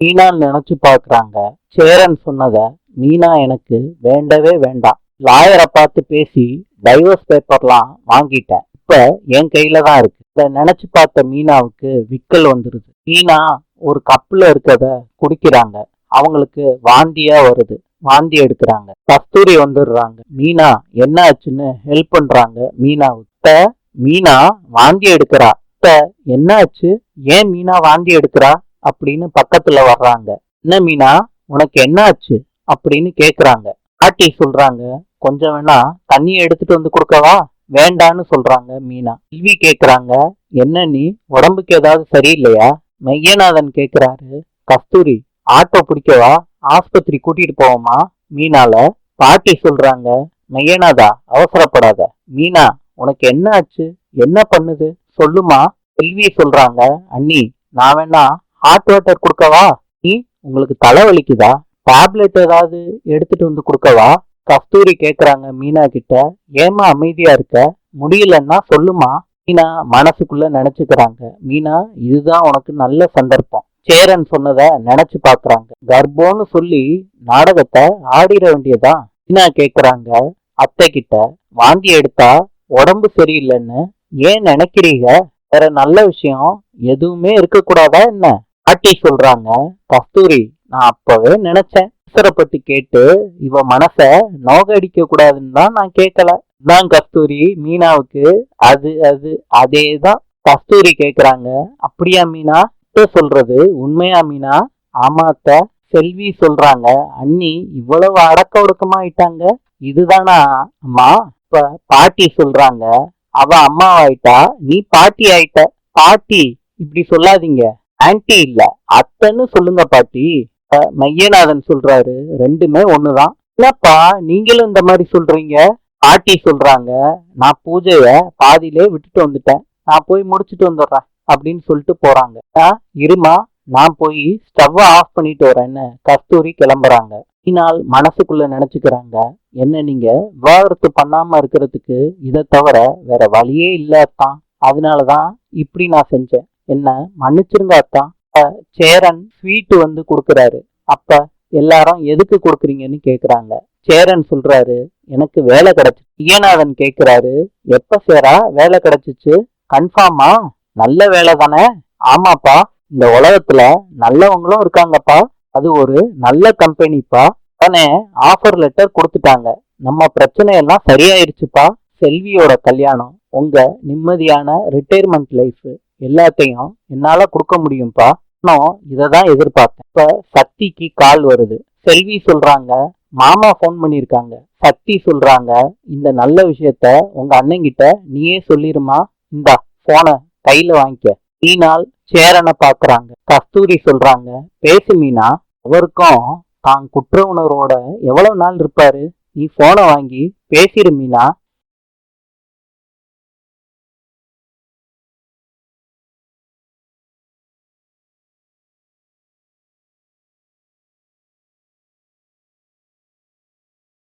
மீனான்னு நினைச்சு பாக்குறாங்க. சேரன் சொன்னத மீனா எனக்கு வேண்டவே வேண்டாம். லாயரை பார்த்து பேசி டைவர்ஸ் பேப்பர்லாம் வாங்கிட்டேன். இப்ப என் கையில தான் இருக்கு. இத நினைச்சு பார்த்த மீனாவுக்கு விக்கல் வந்துருது. மீனா ஒரு கப்புல இருக்கத குடிக்கிறாங்க. அவங்களுக்கு வாந்தியா வருது. வாந்தி எடுக்கிறாங்க. கஸ்தூரி வந்துடுறாங்க. மீனா என்ன ஆச்சுன்னு ஹெல்ப் பண்றாங்க மீனாவுக்கு. மீனா வாந்தி எடுக்கிறா. என்ன ஆச்சு? ஏன் மீனா வாந்தி எடுக்கிறா அப்படின்னு பக்கத்துல வர்றாங்க. என்ன மீனா, உனக்கு என்ன ஆச்சு அப்படின்னு கேக்குறாங்க. பாட்டி சொல்றாங்க, கொஞ்சம் வேணா தண்ணியை எடுத்துட்டு வந்து கொடுக்கவா? வேண்டான்னு சொல்றாங்க மீனா. செல்வி கேக்குறாங்க, என்ன நீ உடம்புக்கு ஏதாவது சரியில்லையா? மெய்யநாதன் கேக்குறாரு, கஸ்தூரி ஆட்டோ பிடிக்கவா? ஆஸ்பத்திரி கூட்டிட்டு போவோமா மீனால? பாட்டி சொல்றாங்க, மெய்யநாதா அவசரப்படாத. மீனா உனக்கு என்ன ஆச்சு? என்ன பண்ணுது சொல்லுமா? செல்வி சொல்றாங்க, அண்ணி நான் வேணா ஹாட் வாட்டர் கொடுக்கவா? நீ உங்களுக்கு தலை வலிக்குதா? டேப்லெட் ஏதாவது எடுத்துட்டு வந்து கொடுக்கவா? கஸ்தூரி கேக்குறாங்க மீனா கிட்ட, ஏமா அமைதியா இருக்க? முடியலன்னா சொல்லுமா? மீனா மனசுக்குள்ள நினைச்சுக்கிறாங்க, மீனா இதுதான் உனக்கு நல்ல சந்தர்ப்பம். சேரன் சொன்னத நினைச்சு பாக்குறாங்க. கர்ப்பம்னு சொல்லி நாடகத்தை ஆடிட வேண்டியதான். மீனா கேக்குறாங்க அத்தை கிட்ட, வாந்தி எடுத்தா உடம்பு சரியில்லைன்னு ஏன் நினைக்கிறீங்க? வேற நல்ல விஷயம் எதுவுமே இருக்க கூடாதா என்ன? பாட்டி சொல்றாங்க, கஸ்தூரி நான் அப்பவே நினைச்சேன். அவசரப்பட்டு கேட்டு இவ மனச நோகடிக்க கூடாதுன்னு தான் நான் கேட்கல. தான் கஸ்தூரி மீனாவுக்கு அது அது அதேதான். கஸ்தூரி கேக்குறாங்க, அப்படியா மீனா? சொல்றது உண்மையா மீனா? ஆமாத்த. செல்வி சொல்றாங்க, அண்ணி இவ்வளவு அடக்க ஒடுக்கமா ஆயிட்டாங்க, இதுதானா அம்மா? இப்ப பாட்டி சொல்றாங்க, அவ அம்மாவாயிட்டா நீ பாட்டி ஆயிட்ட. பாட்டி இப்படி சொல்லாதீங்க, ஆன்டி இல்ல அத்தைன்னு சொல்லுங்க பாட்டி. மையநாதன் சொல்றாரு, ரெண்டுமே ஒண்ணுதான். என்னப்பா நீங்களும் இந்த மாதிரி சொல்றீங்க? பாட்டி சொல்றாங்க, நான் பூஜைய பாதியிலே விட்டுட்டு வந்துட்டேன், நான் போய் முடிச்சுட்டு வந்துடுறேன் அப்படின்னு சொல்லிட்டு போறாங்க. இருமா நான் போய் ஸ்டவ் ஆஃப் பண்ணிட்டு வரேன்னு கஸ்தூரி கிளம்புறாங்க. இனால் மனசுக்குள்ள நினைச்சுக்கிறாங்க, என்ன நீங்க விவாகரத்து பண்ணாம இருக்கிறதுக்கு இதை தவிர வேற வழியே இல்ல அத்தான். அதனாலதான் இப்படி நான் செஞ்சேன், என்ன மன்னிச்சிருங்க அத்தான். சேரன் ஸ்வீட் வந்து கொடுக்கறாரு. அப்ப எல்லாரும் எதுக்கு கொடுக்குறீங்கன்னு கேக்குறாங்க. சேரன் சொல்றாரு, எனக்கு வேலை கிடைச்சு. ஐயநாதன் கேக்குறாரு, எப்ப சேரா வேலை கிடைச்சிச்சு? கன்ஃபார்மா? நல்ல வேலை தானே? ஆமாப்பா, இந்த உலகத்துல நல்லவங்களும் இருக்காங்கப்பா, அது ஒரு நல்ல கம்பெனிப்பா. உடனே ஆஃபர் லெட்டர் கொடுத்துட்டாங்க, நம்ம பிரச்சனை எல்லாம் சரியாயிருச்சுப்பா. செல்வியோட கல்யாணம், உங்க நிம்மதியான ரிட்டையர்மெண்ட் லைஃப் எல்லாத்தையும் என்னால கொடுக்க முடியும்பா. இன்னும் இததான் எதிர்பார்த்தேன். இப்ப சக்திக்கு கால் வருது. செல்வி சொல்றாங்க, மாமா போன் பண்ணிருக்காங்க. சக்தி சொல்றாங்க, இந்த நல்ல விஷயத்த உங்க அண்ணங்கிட்ட நீயே சொல்லிருமா, இந்தா போன கையில வாங்கிக்க. மீனால் சேரனை பாக்குறாங்க. கஸ்தூரி சொல்றாங்க, பேசு மீனா, அவருக்கும் தான் குற்ற உணர்வோட எவ்வளவு நாள் இருப்பாரு, நீ போனை வாங்கி பேசிரு மீனா.